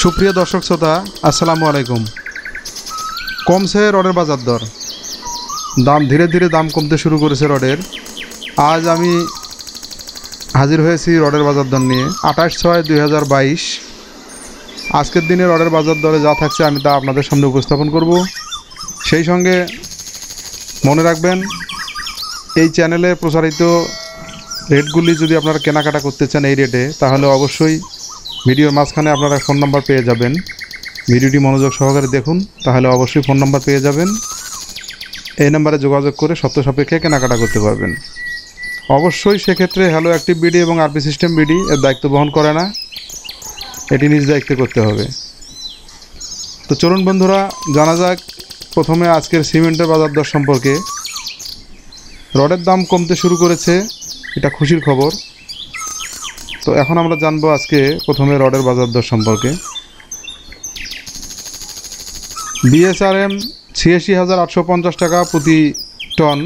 সুপ্রিয় দর্শক শ্রোতা আসসালামু আলাইকুম। কমছে রডের বাজার দর, ধীরে ধীরে দাম কমতে শুরু করেছে রডের। আজ আমি হাজির হয়েছি রডের বাজার দর নিয়ে 28/6/2022। আজকের দিনে রডের বাজার দরে যা থাকছে আমি তা আপনাদের সামনে উপস্থাপন করব। সেই সঙ্গে মনে রাখবেন, এই চ্যানেলে প্রচারিত রেটগুলি যদি আপনারা কেনাকাটা করতে চান এই রেটে, তাহলে অবশ্যই ভিডিওর মাঝখানে আপনারা ফোন নাম্বার পেয়ে যাবেন। ভিডিওটি মনোযোগ সহকারে দেখুন, তাহলে অবশ্যই ফোন নাম্বার পেয়ে যাবেন। এই নাম্বারে যোগাযোগ করে শর্ত সাপেক্ষে কেনাকাটা করতে পারবেন। অবশ্যই সেক্ষেত্রে হ্যালো অ্যাক্টিভ বিডি এবং আরপি সিস্টেম বিডি এর দায়িত্ব বহন করে না, এটি নিজ দায়িত্বে করতে হবে। তো চলুন বন্ধুরা, জানা যাক প্রথমে আজকের সিমেন্টের বাজার দর সম্পর্কে। রডের দাম কমতে শুরু করেছে, এটা খুশির খবর। তো এখন আমরা জানবো আজকে প্রথমে রডের বাজার দর সম্পর্কে। বিএসআরএম ৮৬,৮৫০ টাকা প্রতি টন,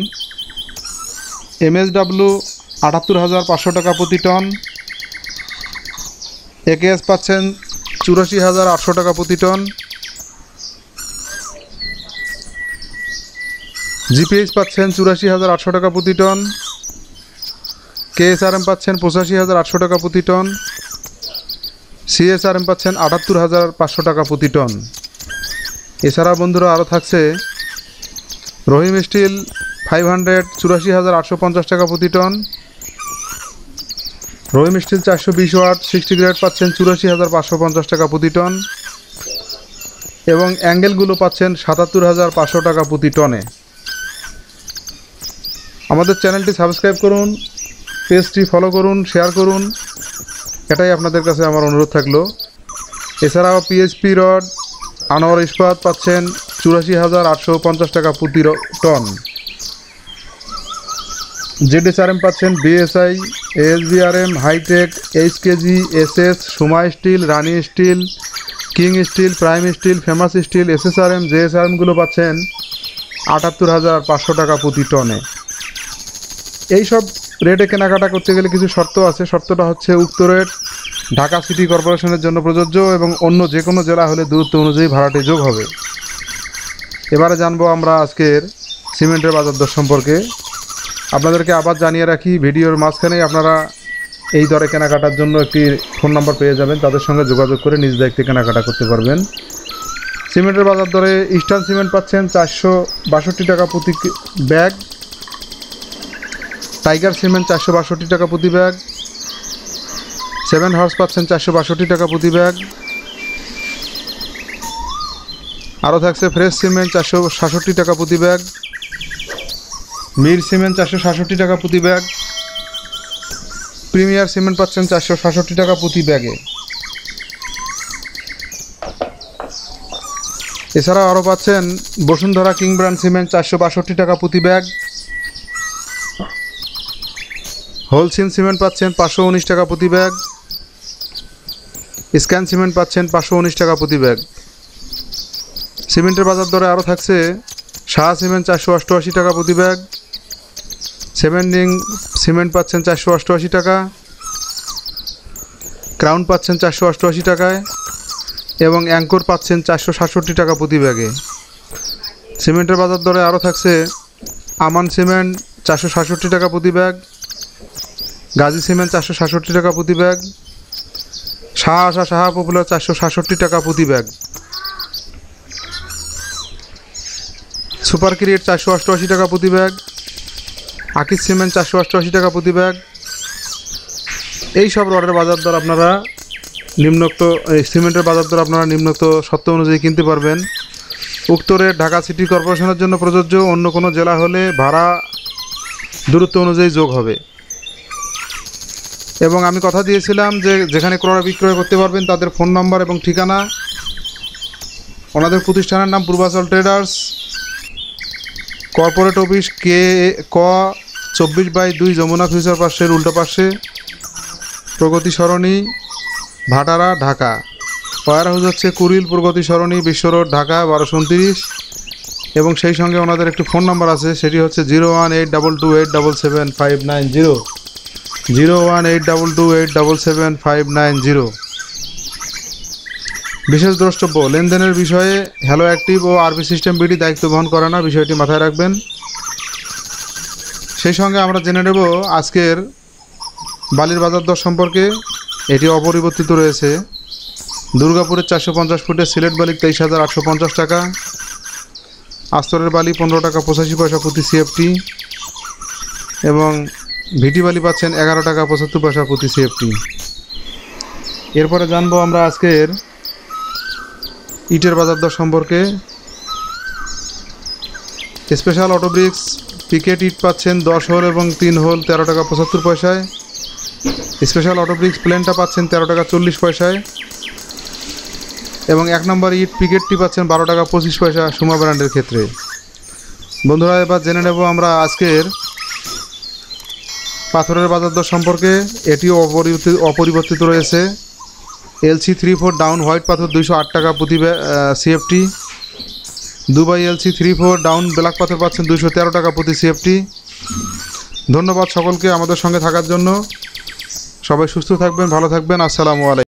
এমএসডাব্লিউ ৭৮,৫০০ টাকা প্রতি টন, একেএস পাচ্ছেন ৮৪,৮০০ টাকা প্রতি টন, জিপিএইচ পাচ্ছেন ৮৪,৮০০ টাকা প্রতি টন, কেএসআরএম পাচ্ছেন ৮৫,৮০০ টাকা প্রতি টন, সিএসআরএম পাচ্ছেন ৭৮,৫০০ টাকা প্রতি টন। এছাড়া বন্ধুরা আরও থাকছে রহিম স্টিল 500 ৮৪,৮৫০ টাকা প্রতি টন, রহিম স্টিল 420 ওয়াট 60 গ্রেড পাচ্ছেন ৮৪,৫৫০ টাকা প্রতি টন, এবং অ্যাঙ্গেলগুলো পাচ্ছেন ৭৭,৫০০ টাকা প্রতি টনে। আমাদের চ্যানেলটি সাবস্ক্রাইব করুন, পেজটি ফলো করুন, শেয়ার করুন, এটাই আপনাদের কাছে আমার অনুরোধ থাকলো। এছাড়াও পিএইচপি রড আনোয়ার ইস্পাত পাচ্ছেন ৮৪,৮৫০ টাকা প্রতি টন, জেডএসআরএম পাচ্ছেন BSI, SBRM, hitech, HKG, SS, Suma steel, Rani steel, king steel, prime steel, famous steel, SSRM, জেএসআরএমগুলো পাচ্ছেন ৭৮,৫০০ টাকা প্রতি টনে। এইসব রেটে কেনাকাটা করতে গেলে কিছু শর্ত আছে। শর্তটা হচ্ছে উক্ত রেট ঢাকা সিটি কর্পোরেশনের জন্য প্রযোজ্য এবং অন্য যে কোনো জেলা হলে দূরত্ব অনুযায়ী ভাড়াটি যোগ হবে। এবারে জানবো আমরা আজকের সিমেন্টের বাজার দর সম্পর্কে। আপনাদেরকে আবার জানিয়ে রাখি, ভিডিওর মাঝখানেই আপনারা এই দরে কেনাকাটার জন্য একটি ফোন নাম্বার পেয়ে যাবেন, তাদের সঙ্গে যোগাযোগ করে নিজ দায়িত্বে কেনাকাটা করতে পারবেন। সিমেন্টের বাজার দরে ইস্টার্ন সিমেন্ট পাচ্ছেন ৪৬২ টাকা প্রতি ব্যাগ, টাইগার সিমেন্ট ৪৬২ টাকা প্রতি ব্যাগ, 7 হর্স পাচ্ছেন ৪৬২ টাকা প্রতি ব্যাগ। আরও থাকছে ফ্রেশ সিমেন্ট ৪৬৭ টাকা প্রতি ব্যাগ, মির সিমেন্ট ৪৬৭ টাকা প্রতি ব্যাগ, প্রিমিয়ার সিমেন্ট পাচ্ছেন ৪৬৭ টাকা প্রতি ব্যাগে। এছাড়াও আরও পাচ্ছেন বসুন্ধরা কিং ব্র্যান্ড সিমেন্ট ৪৬২ টাকা প্রতি ব্যাগ, হোলসিন সিমেন্ট পাচ্ছেন ৫১৯ টাকা প্রতি ব্যাগ, স্ক্যান সিমেন্ট পাচ্ছেন ৫১৯ টাকা প্রতি ব্যাগ। সিমেন্টের বাজার দরে আরও থাকছে শাহ সিমেন্ট ৪৮৮ টাকা প্রতি ব্যাগ, সেভেন্ডিং সিমেন্ট পাচ্ছেন ৪৮৮ টাকা, ক্রাউন পাচ্ছেন ৪৮৮ টাকায়, এবং অ্যাঙ্কর পাচ্ছেন ৪৬৭ টাকা প্রতি ব্যাগে। সিমেন্টের বাজার দরে আরও থাকছে আমান সিমেন্ট ৪৬৭ টাকা প্রতি ব্যাগ, গাজী সিমেন্ট ৪৬৭ টাকা প্রতি ব্যাগ, সাহা পপুলার ৪৬৭ টাকা প্রতি ব্যাগ, সুপার ক্রিয়েট ৪৮৮ টাকা প্রতি ব্যাগ, আকিজ সিমেন্ট ৪৮৮ টাকা প্রতি ব্যাগ। এই সব রডের বাজার দর আপনারা নিম্নোক্ত সিমেন্টের বাজার দর আপনারা নিম্নোক্ত শর্ত অনুযায়ী কিনতে পারবেন। উক্ত রেট ঢাকা সিটি কর্পোরেশনের জন্য প্রযোজ্য, অন্য কোনো জেলা হলে ভাড়া দূরত্ব অনুযায়ী যোগ হবে। এবং আমি কথা দিয়েছিলাম যে যেখানে ক্রয় বিক্রয় করতে পারবেন তাদের ফোন নাম্বার এবং ঠিকানা। ওনাদের প্রতিষ্ঠানের নাম পূর্বাচল ট্রেডার্স, কর্পোরেট অফিস ক 24/2 যমুনা ফিউচার পার্কের উল্টো পাশে, প্রগতি সরণি, ভাটারা, ঢাকা। ওয়ার হাউস হচ্ছে কুড়িল প্রগতি সরণি, বিশ্ব রোড, ঢাকা 1229। এবং সেই সঙ্গে ওনাদের একটি ফোন নাম্বার আছে, সেটি হচ্ছে 01822877590, 01822877590। বিশেষ দ্রষ্টব্য, লেনদেনের বিষয়ে হ্যালো অ্যাক্টিভ ও আরবি সিস্টেম বিডি দায়িত্ব বহন করে না, বিষয়টি মাথায় রাখবেন। সেই সঙ্গে আমরা জেনে নেব আজকের বালির বাজার দর সম্পর্কে। এটি অপরিবর্তিত রয়েছে। দুর্গাপুরের 450 ফুটের সিলেট বালি 23,850 টাকা, আস্তরের বালি 15 টাকা 85 পয়সা প্রতি সিএফটি এবং ভিটি বালি পাচ্ছেন 11 টাকা 75 পয়সা প্রতি সিএফটি। এরপরে জানবো আমরা আজকের ইটের বাজার দর সম্পর্কে। স্পেশাল অটোব্রিক্স পিকেট ইট পাচ্ছেন 10 হোল এবং 3 হোল 13 টাকা 75 পয়সায়। স্পেশাল অটোব্রিক্স প্লেনটা পাচ্ছেন 13 টাকা 40 পয়সায় এবং 1 নম্বর ইট পিকেটটি পাচ্ছেন 12 টাকা 25 পয়সা সুমা ব্র্যান্ডের ক্ষেত্রে। বন্ধুরা, এবার জেনে নেব আমরা আজকের পাথরের বাজার দর সম্পর্কে। এটিও অপরিবর্তিত রয়েছে। LC 3/4 ডাউন হোয়াইট পাথর 208 টাকা প্রতি CFT. Dubai LC 3/4 down black পাথর পাচ্ছেন 213 টাকা প্রতি সিএফটি। ধন্যবাদ সকলকে আমাদের সঙ্গে থাকার জন্য। সবাই সুস্থ থাকবেন, ভালো থাকবেন। আসসালামু আলাইকুম।